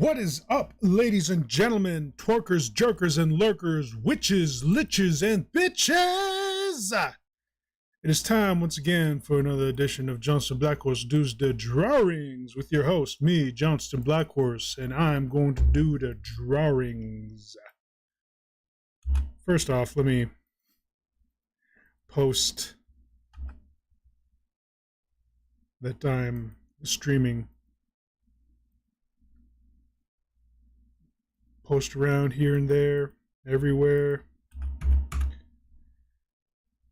What is up, ladies and gentlemen, twerkers, jerkers, and lurkers, witches, liches, and bitches? It is time once again for another edition of Johnston Blackhorse does the Drarwringz with your host, me, Johnston Blackhorse, and I'm going to do the Drarwringz. First off, let me post that I'm streaming. Post around here and there, everywhere.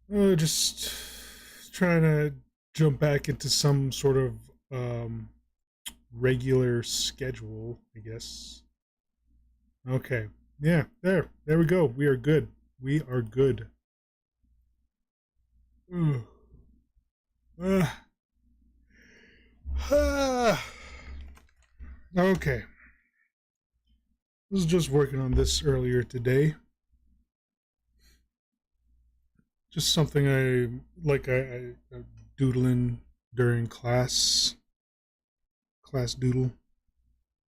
Just trying to jump back into some sort of regular schedule, I guess. Okay, yeah, there we go. We are good. We are good. Okay. I was just working on this earlier today. Just something I doodling during class doodle.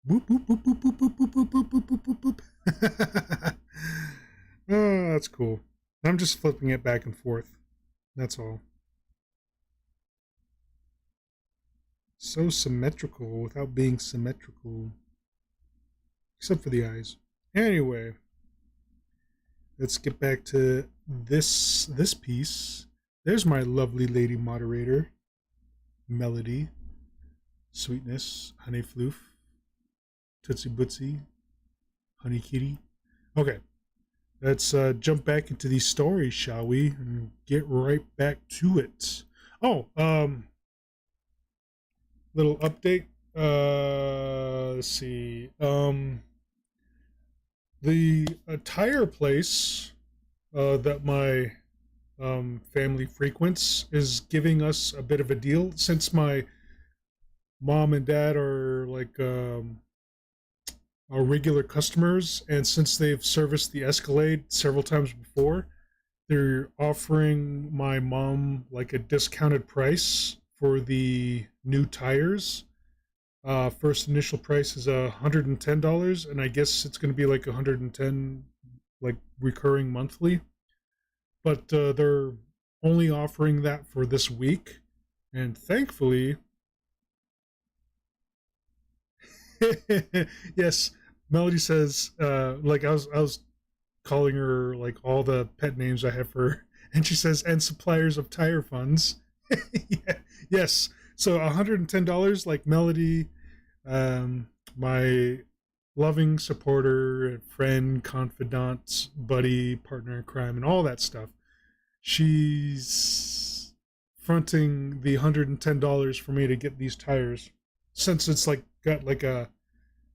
Boop boop boop boop boop boop boop boop boop boop boop boop. Oh, that's cool. I'm just flipping it back and forth. That's all. So symmetrical without being symmetrical. Except for the eyes. Anyway, let's get back to this piece. There's my lovely lady moderator, Melody, Sweetness, Honey Floof, Tootsie Bootsy, Honey Kitty. Okay, let's jump back into these stories, shall we? And get right back to it. Oh, little update. Let's see. The tire place that my family frequents is giving us a bit of a deal since my mom and dad are like our regular customers, and since they've serviced the Escalade several times before, they're offering my mom like a discounted price for the new tires. First initial price is $110, and I guess it's going to be like $110 like recurring monthly, but they're only offering that for this week, and thankfully yes, Melody says like I was calling her like all the pet names I have for her, and she says, and suppliers of tire funds. Yeah, yes. So $110, like Melody, my loving supporter, friend, confidant, buddy, partner in crime, and all that stuff. She's fronting the $110 for me to get these tires. Since it's like got like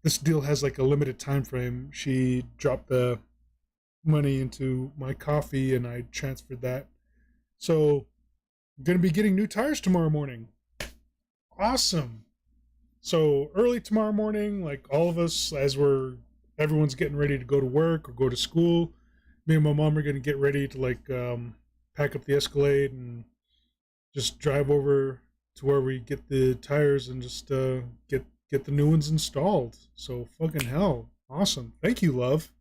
this deal has like a limited time frame, she dropped the money into my coffee and I transferred that. So I'm going to be getting new tires tomorrow morning. Awesome. So early tomorrow morning, like all of us, as everyone's getting ready to go to work or go to school, me and my mom are going to get ready to like pack up the Escalade and just drive over to where we get the tires and just get the new ones installed. So fucking hell. Awesome. Thank you, love.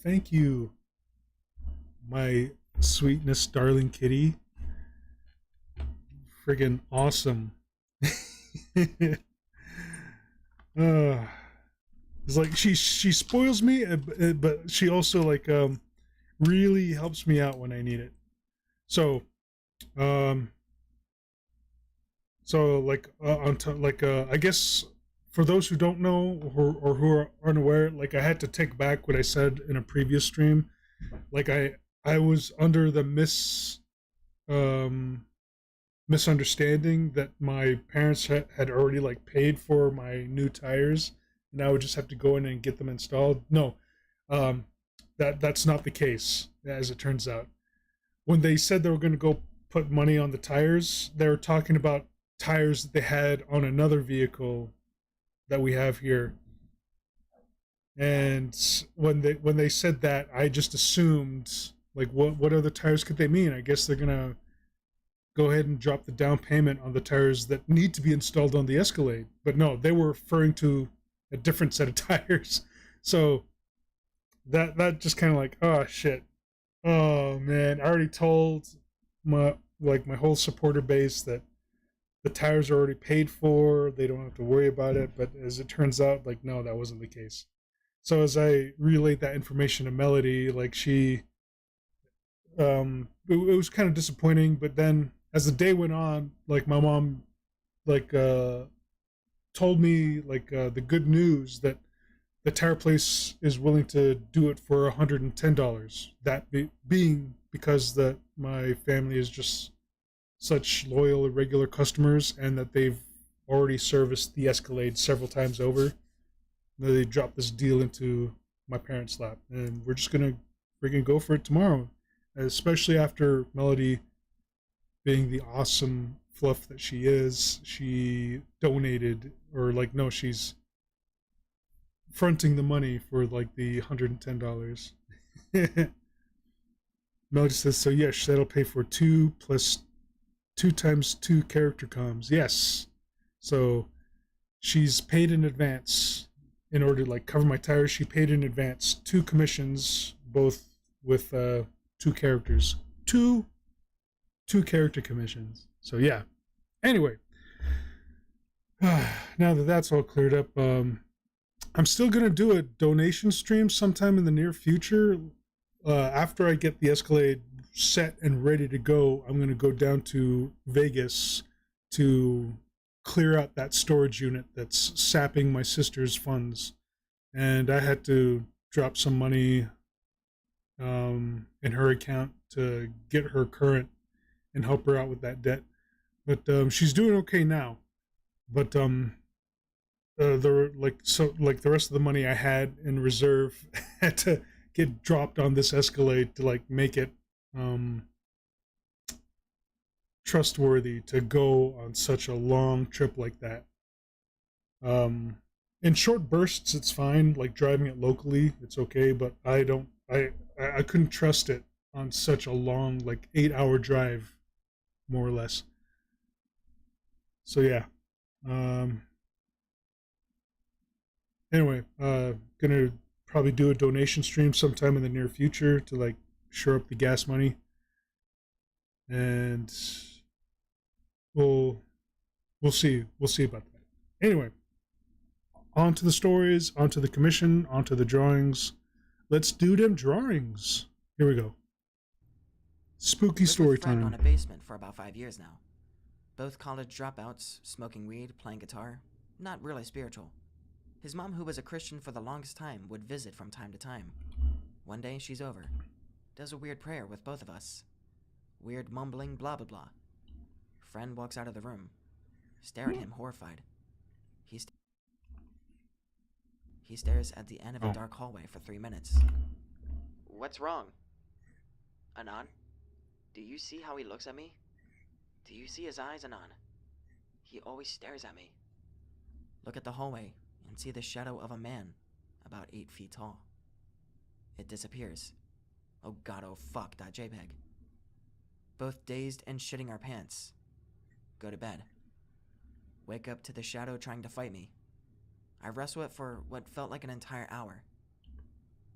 Thank you, my sweetness, darling kitty. Friggin' awesome. It's like she spoils me, but she also like really helps me out when I need it. So I guess for those who don't know or who are unaware, like I had to take back what I said in a previous stream. Like I was under the misunderstanding that my parents had already like paid for my new tires and I would just have to go in and get them installed. No, that's not the case, as it turns out. When they said they were going to go put money on the tires, they were talking about tires that they had on another vehicle that we have here. And when they said that, I just assumed like what other tires could they mean? I guess they're gonna go ahead and drop the down payment on the tires that need to be installed on the Escalade. But no, they were referring to a different set of tires. So that just kind of like, oh shit, oh man, I already told my whole supporter base that the tires are already paid for, they don't have to worry about it. But as it turns out, like, no, that wasn't the case. So as I relayed that information to Melody, like it was kind of disappointing. But then as the day went on, like my mom like told me like the good news that the tire place is willing to do it for $110. Being because that my family is just such loyal regular customers, and that they've already serviced the Escalade several times over. They dropped this deal into my parents' lap, and we're just gonna freaking go for it tomorrow. Especially after Melody, being the awesome fluff that she is, she donated, or like, no, she's fronting the money for like the $110. Melody says, so yes, that'll pay for 2 times 2 character comms. Yes. So she's paid in advance in order to like cover my tires. She paid in advance 2 commissions, both with 2 characters. Two character commissions. So yeah. Anyway, now that that's all cleared up, I'm still gonna do a donation stream sometime in the near future. After I get the Escalade set and ready to go, I'm gonna go down to Vegas to clear out that storage unit that's sapping my sister's funds, and I had to drop some money in her account to get her current and help her out with that debt. But she's doing okay now. But the rest of the money I had in reserve had to get dropped on this Escalade to like make it trustworthy to go on such a long trip like that. In short bursts, it's fine. Like driving it locally, it's okay. But I couldn't trust it on such a long, like 8-hour drive, more or less. So yeah. Anyway, gonna probably do a donation stream sometime in the near future to like shore up the gas money, and we'll see about that. Anyway, on to the stories, on to the commission, on to the drawings. Let's do them drawings. Here we go. Spooky story time. On a basement for about 5 years now. Both college dropouts, smoking weed, playing guitar. Not really spiritual. His mom, who was a Christian for the longest time, would visit from time to time. One day, she's over. Does a weird prayer with both of us. Weird mumbling, blah blah blah. Friend walks out of the room. Stare at him, horrified. He stares at the end of a dark hallway for 3 minutes. What's wrong? Anon? Do you see how he looks at me? Do you see his eyes, Anon? He always stares at me. Look at the hallway and see the shadow of a man about 8 feet tall. It disappears. Oh god, oh fuck, that JPEG. Both dazed and shitting our pants. Go to bed. Wake up to the shadow trying to fight me. I wrestle it for what felt like an entire hour.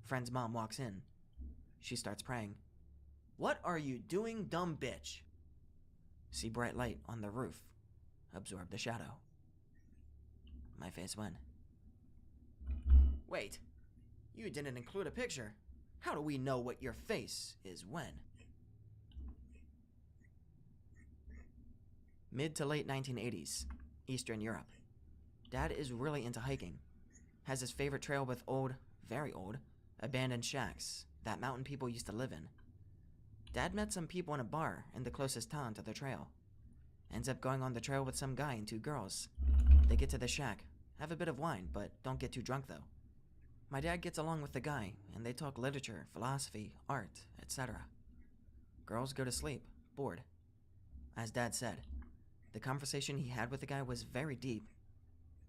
Friend's mom walks in. She starts praying. What are you doing, dumb bitch? See bright light on the roof. Absorb the shadow. My face went. Wait, you didn't include a picture. How do we know what your face is when? Mid to late 1980s, Eastern Europe. Dad is really into hiking. Has his favorite trail with old, very old, abandoned shacks that mountain people used to live in. Dad met some people in a bar in the closest town to the trail. Ends up going on the trail with some guy and 2 girls. They get to the shack, have a bit of wine, but don't get too drunk though. My dad gets along with the guy, and they talk literature, philosophy, art, etc. Girls go to sleep, bored. As Dad said, the conversation he had with the guy was very deep,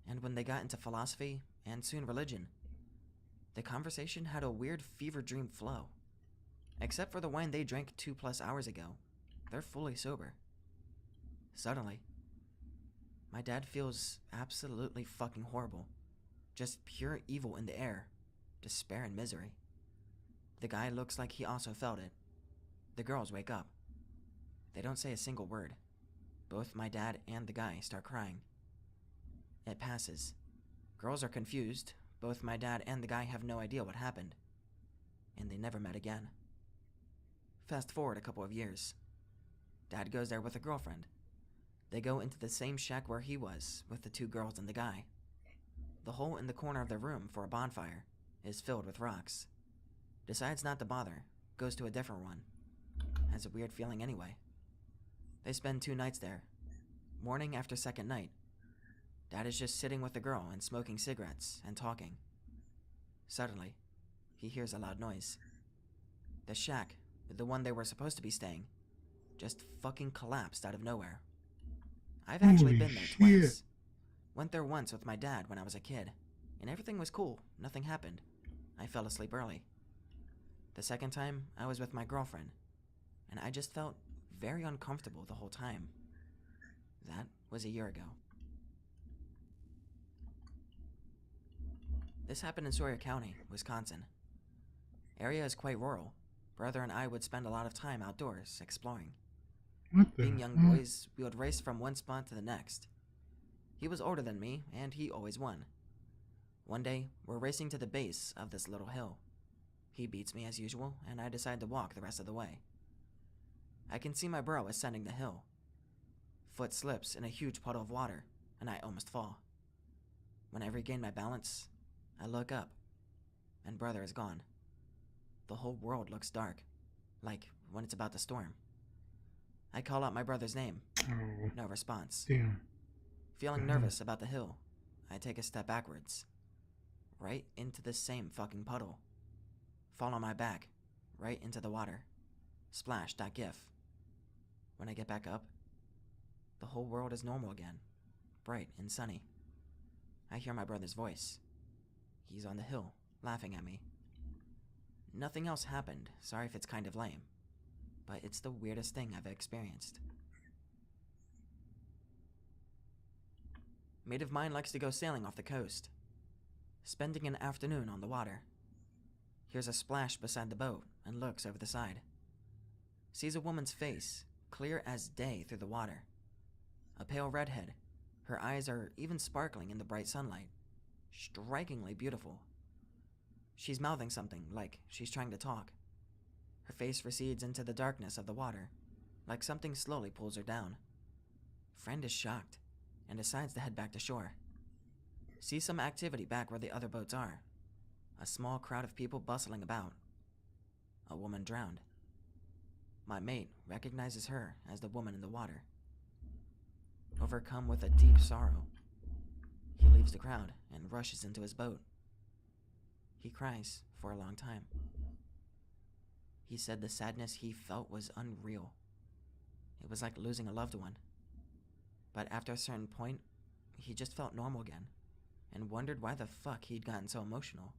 and when they got into philosophy, and soon religion, the conversation had a weird fever dream flow. Except for the wine they drank 2+ hours ago, they're fully sober. Suddenly, my dad feels absolutely fucking horrible. Just pure evil in the air, despair and misery. The guy looks like he also felt it. The girls wake up. They don't say a single word. Both my dad and the guy start crying. It passes. Girls are confused. Both my dad and the guy have no idea what happened. And they never met again. Fast forward a couple of years. Dad goes there with a girlfriend. They go into the same shack where he was, with the two girls and the guy. The hole in the corner of their room for a bonfire is filled with rocks. Decides not to bother, goes to a different one. Has a weird feeling anyway. They spend 2 nights there. Morning after second night, Dad is just sitting with the girl and smoking cigarettes and talking. Suddenly, he hears a loud noise. The shack, the one they were supposed to be staying, just fucking collapsed out of nowhere. I've actually been there twice. Went there once with my dad when I was a kid, and everything was cool, nothing happened. I fell asleep early. The second time, I was with my girlfriend, and I just felt very uncomfortable the whole time. That was a year ago. This happened in Sawyer County, Wisconsin. Area is quite rural. Brother and I would spend a lot of time outdoors, exploring. Being young boys, we would race from one spot to the next. He was older than me, and he always won. One day, we're racing to the base of this little hill. He beats me as usual, and I decide to walk the rest of the way. I can see my bro ascending the hill. Foot slips in a huge puddle of water, and I almost fall. When I regain my balance, I look up, and brother is gone. The whole world looks dark, like when it's about to storm. I call out my brother's name. Oh, no response. damn. Feeling nervous about the hill, I take a step backwards. Right into the same fucking puddle. Fall on my back, right into the water. Splash.gif. When I get back up, the whole world is normal again. Bright and sunny. I hear my brother's voice. He's on the hill, laughing at me. Nothing else happened, sorry if it's kind of lame. But it's the weirdest thing I've experienced. Mate of mine likes to go sailing off the coast. Spending an afternoon on the water. Hears a splash beside the boat and looks over the side. Sees a woman's face, clear as day through the water. A pale redhead. Her eyes are even sparkling in the bright sunlight. Strikingly beautiful. She's mouthing something, like she's trying to talk. Her face recedes into the darkness of the water, like something slowly pulls her down. Friend is shocked, and decides to head back to shore. Sees some activity back where the other boats are. A small crowd of people bustling about. A woman drowned. My mate recognizes her as the woman in the water. Overcome with a deep sorrow, he leaves the crowd and rushes into his boat. He cries for a long time. He said the sadness he felt was unreal. It was like losing a loved one. But after a certain point, he just felt normal again, and wondered why the fuck he'd gotten so emotional.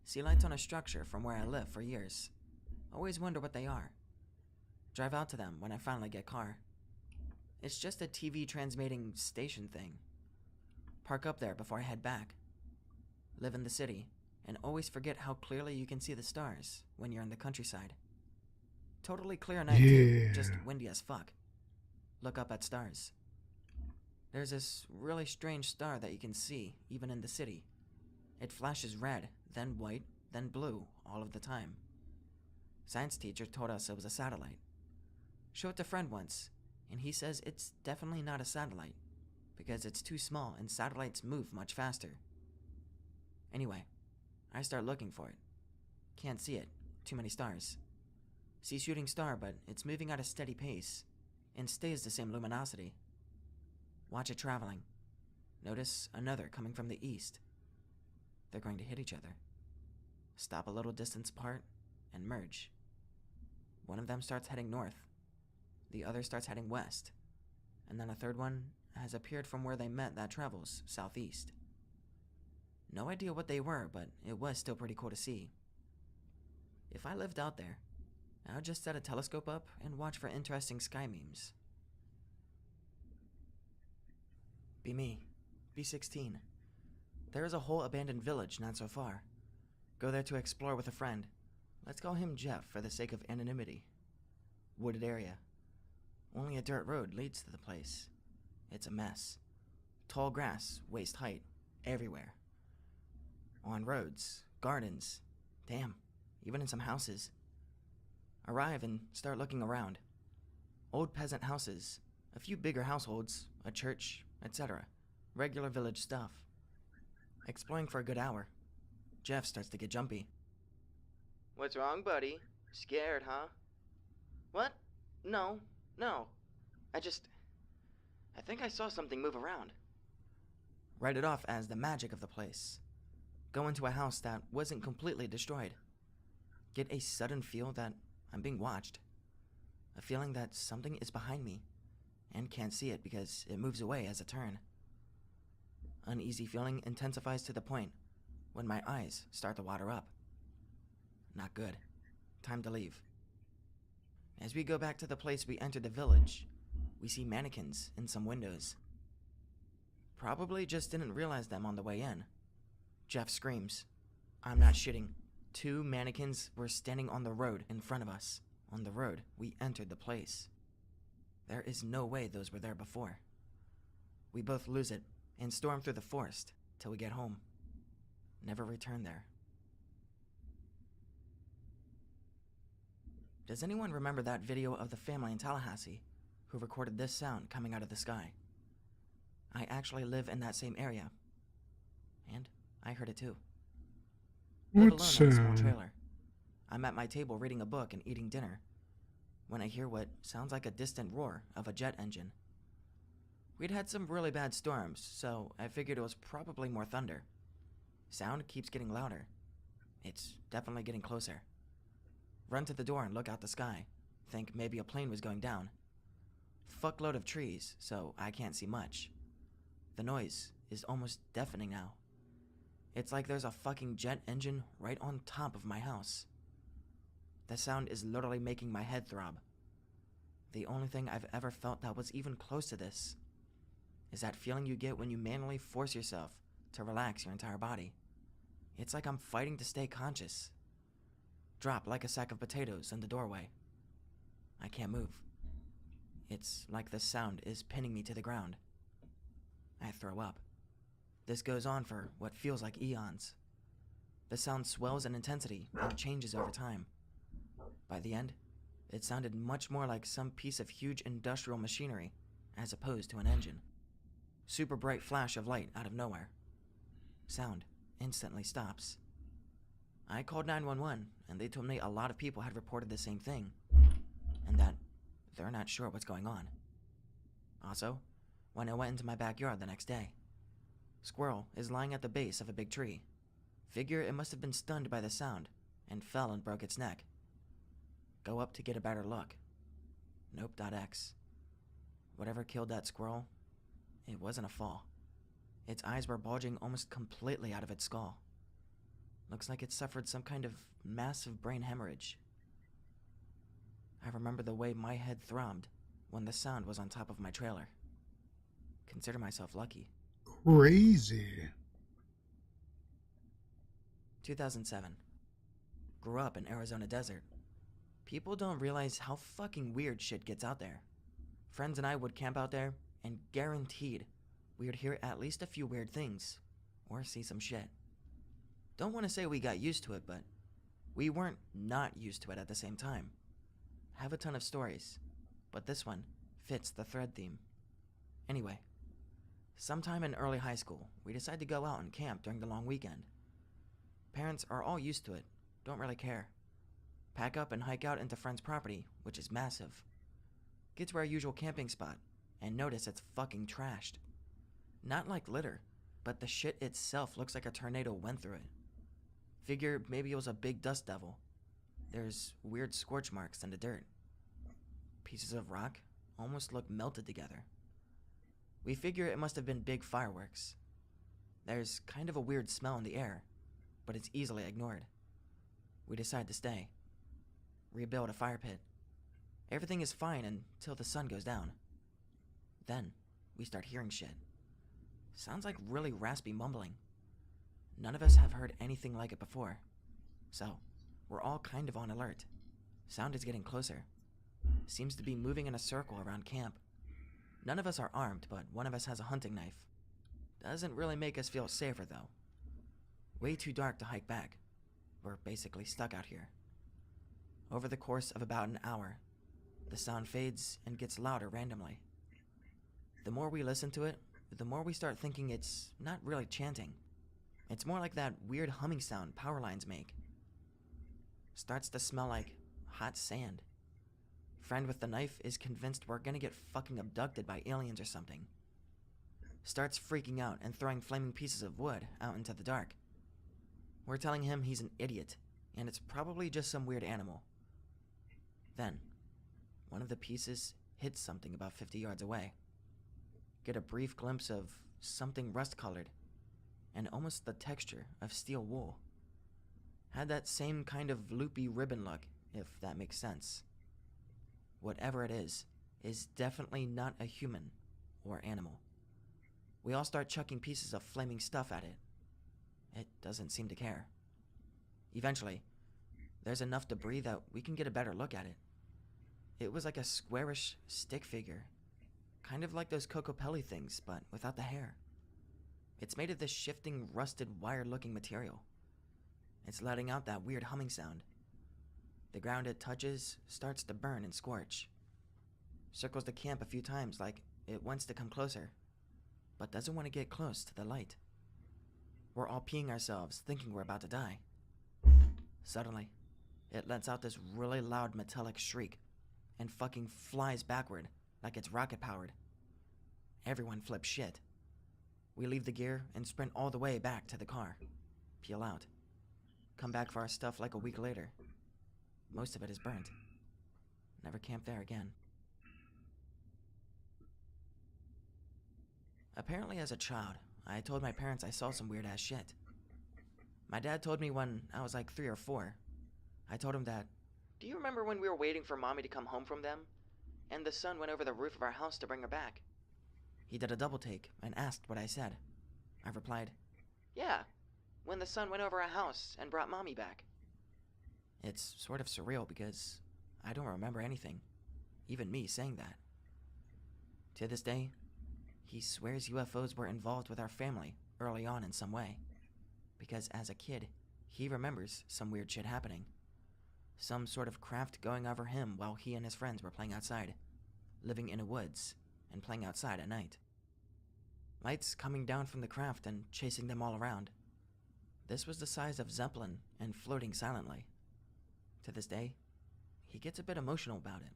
See lights on a structure from where I live for years. Always wonder what they are. Drive out to them when I finally get car. It's just a TV transmitting station thing. Park up there before I head back. Live in the city, and always forget how clearly you can see the stars when you're in the countryside. Totally clear night too, just windy as fuck. Look up at stars. There's this really strange star that you can see, even in the city. It flashes red, then white, then blue, all of the time. Science teacher told us it was a satellite. Showed it to a friend once, and he says it's definitely not a satellite, because it's too small and satellites move much faster. Anyway, I start looking for it. Can't see it, too many stars. See shooting star, but it's moving at a steady pace, and stays the same luminosity. Watch it traveling. Notice another coming from the east. They're going to hit each other. Stop a little distance apart, and merge. One of them starts heading north. The other starts heading west. And then a third one has appeared from where they met that travels southeast. No idea what they were, but it was still pretty cool to see. If I lived out there, I would just set a telescope up and watch for interesting sky memes. Be me. Be 16. There is a whole abandoned village not so far. Go there to explore with a friend. Let's call him Jeff for the sake of anonymity. Wooded area. Only a dirt road leads to the place. It's a mess. Tall grass, waist height, everywhere. On roads, gardens, damn, even in some houses. Arrive and start looking around. Old peasant houses, a few bigger households, a church, etc. Regular village stuff. Exploring for a good hour. Jeff starts to get jumpy. What's wrong, buddy? Scared, huh? What? No. I think I saw something move around. Write it off as the magic of the place. Go into a house that wasn't completely destroyed. Get a sudden feel that I'm being watched. A feeling that something is behind me, and can't see it because it moves away as I turn. Uneasy feeling intensifies to the point when my eyes start to water up. Not good. Time to leave. As we go back to the place we entered the village, we see mannequins in some windows. Probably just didn't realize them on the way in. Jeff screams. I'm not shitting. 2 mannequins were standing on the road in front of us. On the road, we entered the place. There is no way those were there before. We both lose it and storm through the forest till we get home. Never return there. Does anyone remember that video of the family in Tallahassee who recorded this sound coming out of the sky? I actually live in that same area, and I heard it too. Live alone in a small trailer. I'm at my table reading a book and eating dinner when I hear what sounds like a distant roar of a jet engine. We'd had some really bad storms, so I figured it was probably more thunder. Sound keeps getting louder. It's definitely getting closer. Run to the door and look out the sky. Think maybe a plane was going down. Fuckload of trees, so I can't see much. The noise is almost deafening now. It's like there's a fucking jet engine right on top of my house. The sound is literally making my head throb. The only thing I've ever felt that was even close to this is that feeling you get when you manually force yourself to relax your entire body. It's like I'm fighting to stay conscious. Drop like a sack of potatoes in the doorway. I can't move. It's like the sound is pinning me to the ground. I throw up. This goes on for what feels like eons. The sound swells in intensity and changes over time. By the end, it sounded much more like some piece of huge industrial machinery as opposed to an engine. Super bright flash of light out of nowhere. Sound instantly stops. I called 911 and they told me a lot of people had reported the same thing and that they're not sure what's going on. Also, when I went into my backyard the next day, squirrel is lying at the base of a big tree. Figure it must have been stunned by the sound and fell and broke its neck. Go up to get a better look. Nope.x. Whatever killed that squirrel, it wasn't a fall. Its eyes were bulging almost completely out of its skull. Looks like it suffered some kind of massive brain hemorrhage. I remember the way my head throbbed when the sound was on top of my trailer. Consider myself lucky. Crazy. 2007. Grew up in Arizona desert. People don't realize how fucking weird shit gets out there. Friends and I would camp out there, and guaranteed we would hear at least a few weird things, or see some shit. Don't want to say we got used to it, but we weren't not used to it at the same time. Have a ton of stories, but this one fits the thread theme. Anyway, sometime in early high school, we decided to go out and camp during the long weekend. Parents are all used to it, don't really care. Pack up and hike out into friends' property, which is massive. Get to our usual camping spot, and notice it's fucking trashed. Not like litter, but the shit itself looks like a tornado went through it. Figure maybe it was a big dust devil. There's weird scorch marks in the dirt. Pieces of rock almost look melted together. We figure it must have been big fireworks. There's kind of a weird smell in the air, but it's easily ignored. We decide to stay. Rebuild a fire pit. Everything is fine until the sun goes down. Then, we start hearing shit. Sounds like really raspy mumbling. None of us have heard anything like it before. So, we're all kind of on alert. Sound is getting closer. Seems to be moving in a circle around camp. None of us are armed, but one of us has a hunting knife. Doesn't really make us feel safer, though. Way too dark to hike back. We're basically stuck out here. Over the course of about an hour, the sound fades and gets louder randomly. The more we listen to it, the more we start thinking it's not really chanting. It's more like that weird humming sound power lines make. Starts to smell like hot sand. Friend with the knife is convinced we're gonna get fucking abducted by aliens or something. Starts freaking out and throwing flaming pieces of wood out into the dark. We're telling him he's an idiot, and it's probably just some weird animal. Then, one of the pieces hits something about 50 yards away. Get a brief glimpse of something rust-colored, and almost the texture of steel wool. Had that same kind of loopy ribbon look, if that makes sense. Whatever it is definitely not a human or animal. We all start chucking pieces of flaming stuff at it. It doesn't seem to care. Eventually, there's enough debris that we can get a better look at it. It was like a squarish stick figure, kind of like those Cocopelli things, but without the hair. It's made of this shifting, rusted, wire-looking material. It's letting out that weird humming sound. The ground it touches starts to burn and scorch. Circles the camp a few times like it wants to come closer, but doesn't want to get close to the light. We're all peeing ourselves, thinking we're about to die. Suddenly, it lets out this really loud metallic shriek and fucking flies backward like it's rocket-powered. Everyone flips shit. We leave the gear and sprint all the way back to the car. Peel out. Come back for our stuff like a week later. Most of it is burnt. Never camp there again. Apparently as a child, I told my parents I saw some weird-ass shit. My dad told me when I was like 3 or 4. I told him that, "Do you remember when we were waiting for Mommy to come home from them? And the sun went over the roof of our house to bring her back?" He did a double take and asked what I said. I replied, "Yeah, when the sun went over our house and brought Mommy back." It's sort of surreal because I don't remember anything, even me saying that. To this day, he swears UFOs were involved with our family early on in some way, because as a kid, he remembers some weird shit happening. Some sort of craft going over him while he and his friends were playing outside, living in the woods and playing outside at night. Lights coming down from the craft and chasing them all around. This was the size of Zeppelin and floating silently. To this day, he gets a bit emotional about it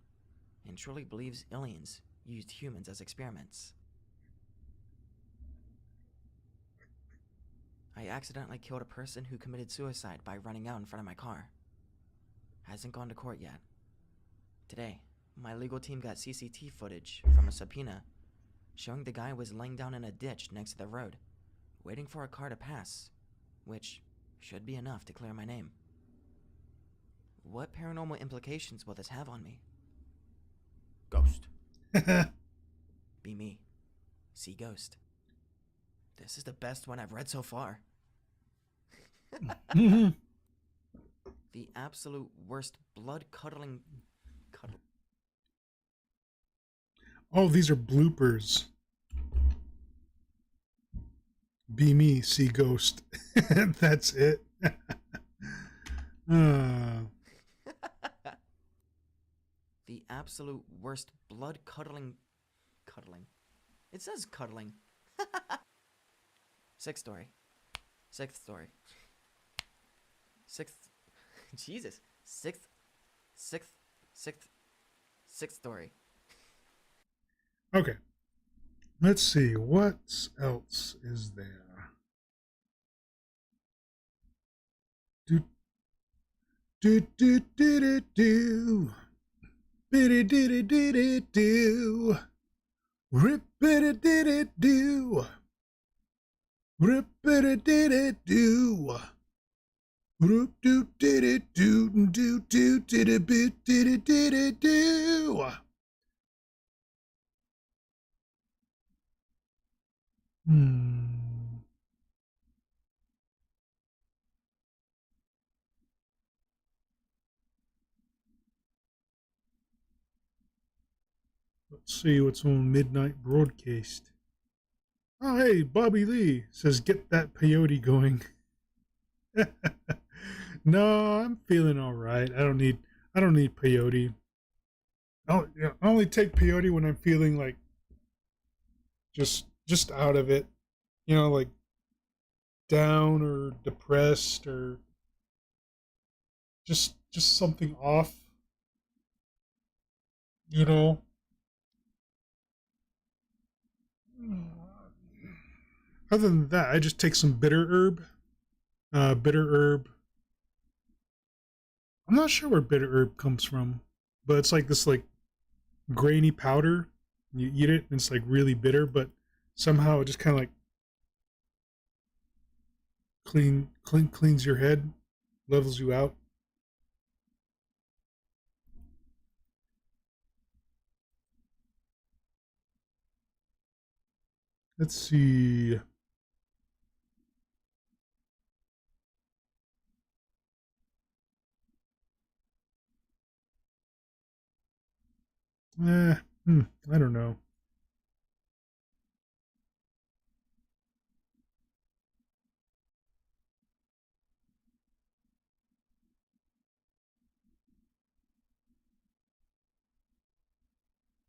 and truly believes aliens used humans as experiments. I accidentally killed a person who committed suicide by running out in front of my car. Hasn't gone to court yet. Today, my legal team got CCTV footage from a subpoena showing the guy was laying down in a ditch next to the road, waiting for a car to pass, which should be enough to clear my name. What paranormal implications will this have on me? Ghost. Be me. See ghost. This is the best one I've read so far. The absolute worst blood-cuddling... Oh, these are bloopers. Be me, see ghost. That's it. The absolute worst blood-cuddling... It says cuddling. Sixth story. Jesus. Sixth story. Okay. Let's see. What else is there? Do do do do do do. Biddy diddy diddy do. Rip biddy diddy do. Rip biddy diddy do. Roop doo diddy do do do diddy bit diddy diddy do. Hmm. Let's see what's on Midnight Broadcast. Oh, hey, Bobby Lee says, get that peyote going. No, I'm feeling all right. I don't need peyote. I only take peyote when I'm feeling like just out of it, like down or depressed or just something off, you know. Other than that, I just take some bitter herb. Bitter herb. I'm not sure where bitter herb comes from, but it's like this like grainy powder. You eat it and it's like really bitter, but somehow it just kind of like cleans your head, levels you out. Let's see. Eh, I don't know.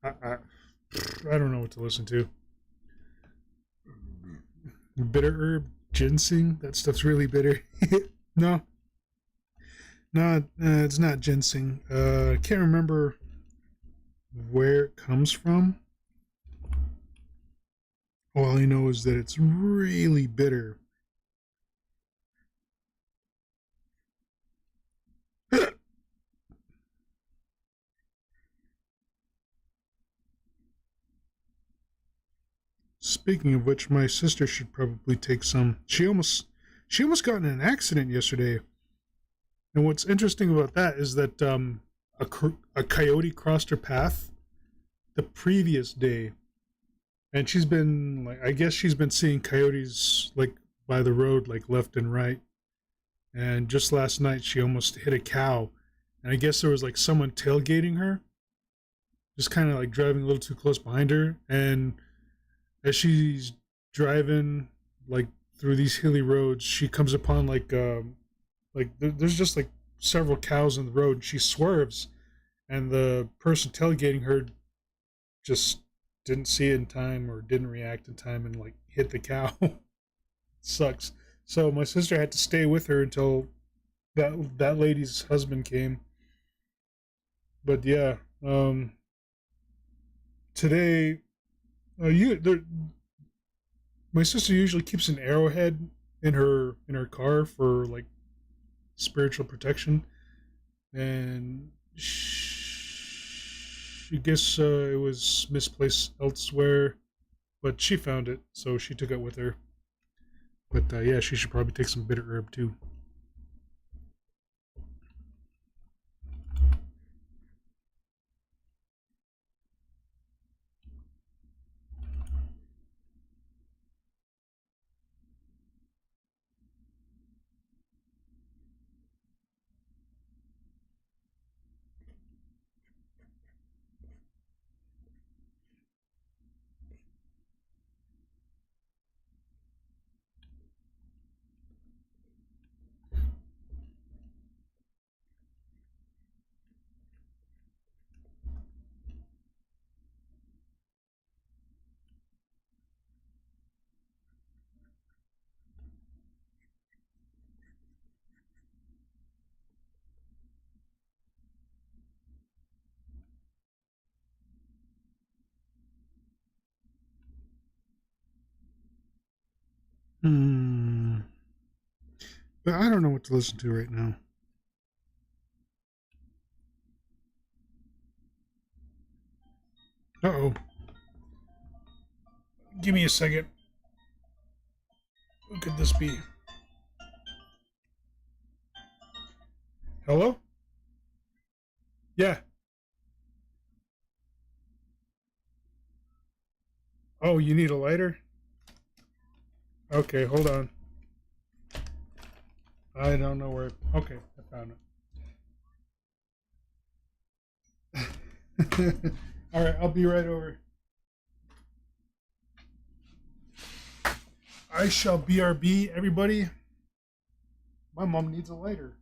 I, I I don't know what to listen to. Bitter herb, ginseng. That stuff's really bitter. No, no, it's not ginseng. I can't remember where it comes from. All I know is that it's really bitter. Speaking of which, my sister should probably take some. She almost got in an accident yesterday. And what's interesting about that is that a coyote crossed her path the previous day, and she's been like, I guess she's been seeing coyotes like by the road, like left and right. And just last night, she almost hit a cow, and I guess there was like someone tailgating her, just kind of like driving a little too close behind her, and as she's driving like through these hilly roads, she comes upon there's just like several cows in the road. And she swerves, and the person tailgating her just didn't see it in time or didn't react in time and like hit the cow. Sucks. So my sister had to stay with her until that lady's husband came. But yeah, today you there my sister usually keeps an arrowhead in her car for like spiritual protection, and she guess it was misplaced elsewhere, but she found it, so she took it with her. But yeah, she should probably take some bitter herb too. Hmm. But I don't know what to listen to right now. Uh oh. Give me a second. What could this be? Hello? Yeah. Oh, you need a lighter? Okay, hold on. I don't know where. Okay, I found it. All right, I'll be right over. I shall BRB, everybody. My mom needs a lighter.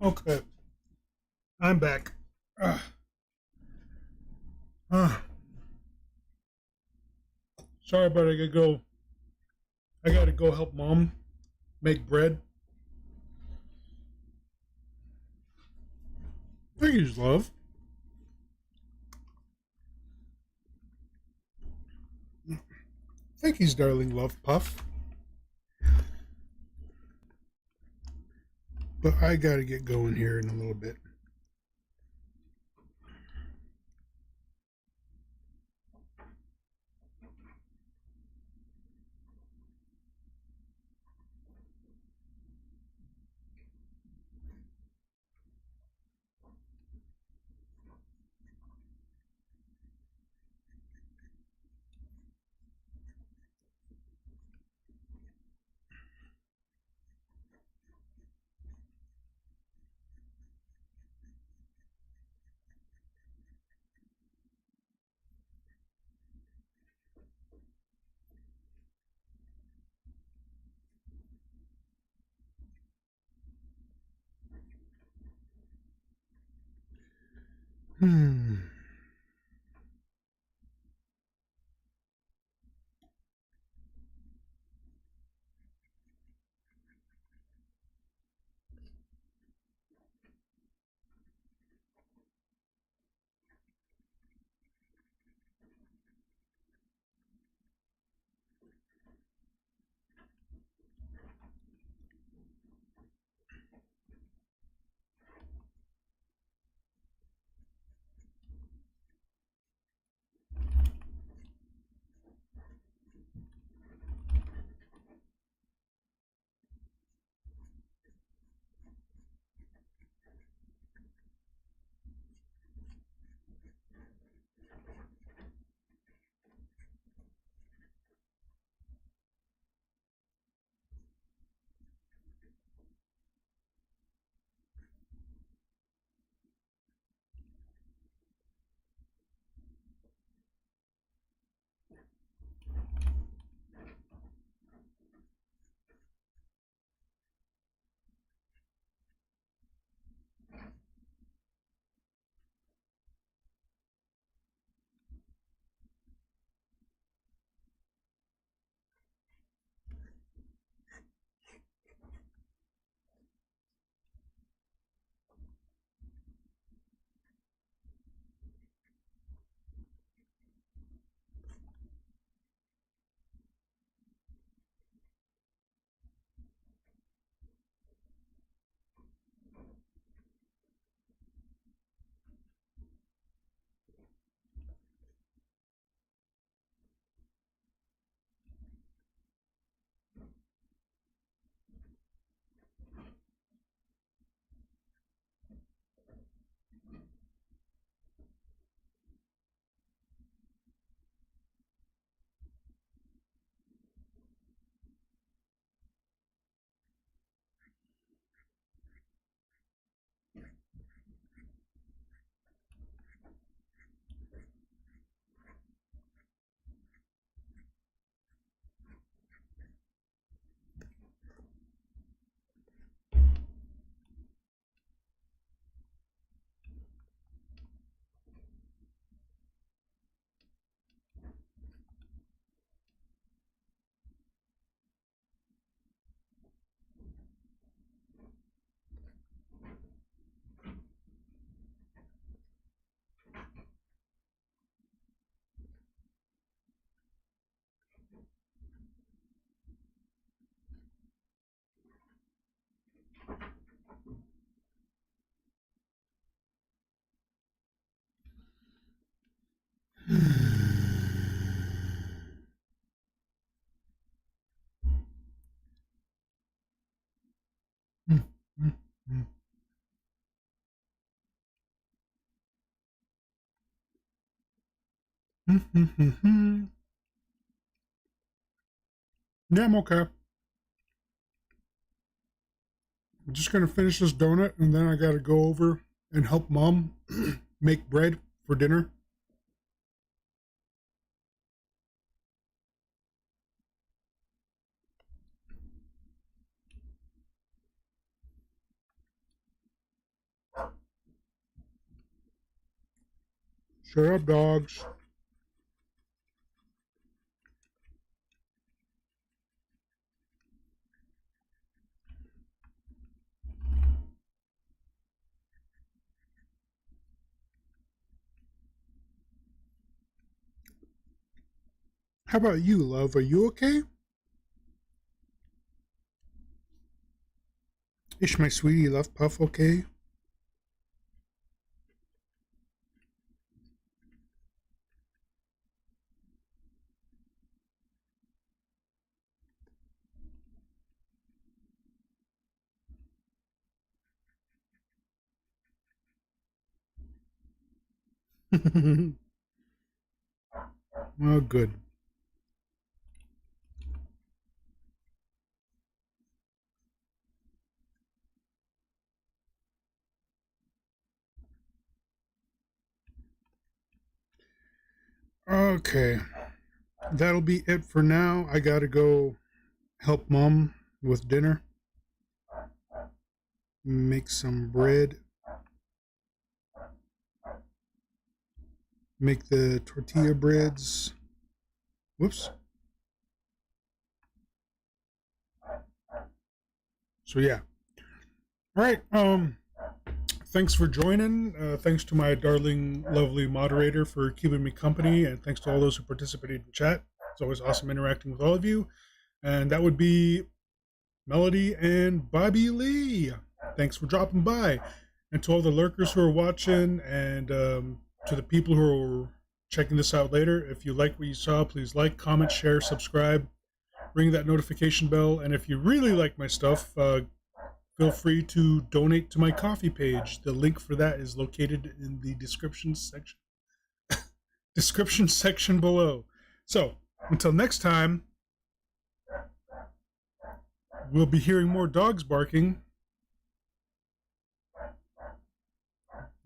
Okay, I'm back. Uh, uh, sorry, but I gotta go. I gotta go help mom make bread. Thank you, love. Thank you, darling love puff. But I gotta get going here in a little bit. Hmm. Yeah, I'm okay. I'm just gonna finish this donut and then I gotta go over and help mom make bread for dinner. Shut up, dogs. How about you, love? Are you okay? Is my sweetie love puff okay? Oh, good. Okay, that'll be it for now. I gotta go help mom with dinner. Make some bread. Make the tortilla breads. Whoops. So yeah. All right. Thanks for joining. Thanks to my darling, lovely moderator for keeping me company, and thanks to all those who participated in chat. It's always awesome interacting with all of you. And that would be Melody and Bobby Lee. Thanks for dropping by. And to all the lurkers who are watching, and to the people who are checking this out later, if you like what you saw, please like, comment, share, subscribe, ring that notification bell. And if you really like my stuff, feel free to donate to my coffee page. The link for that is located in the description section below. So until next time, we'll be hearing more dogs barking.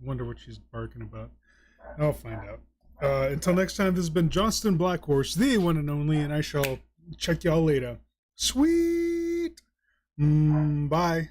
Wonder what she's barking about. I'll find out. Until next time, this has been Johnston Blackhorse, the one and only, and I shall check y'all later. Sweet. Bye.